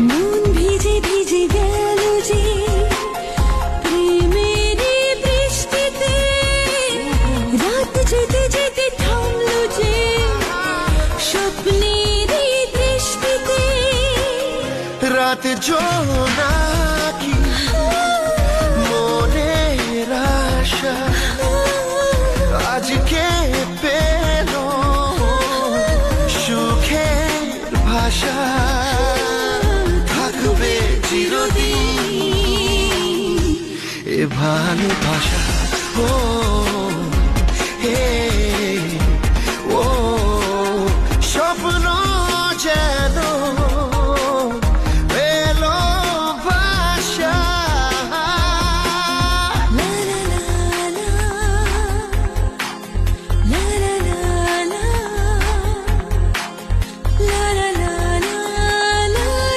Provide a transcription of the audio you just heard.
মন ভিজে ভিজে গেল যে প্রেমেরই বৃষ্টিতে, রাত যেতে যেতে থামলো যে স্বপ্নেরই দৃষ্টিতে। রাত জোনাকি মনের আশা আজকে পেল সুখের ভাষা, থাকবে চিরদিন এ ভালোবাসা। ও হে ও স্বপ্ন যেন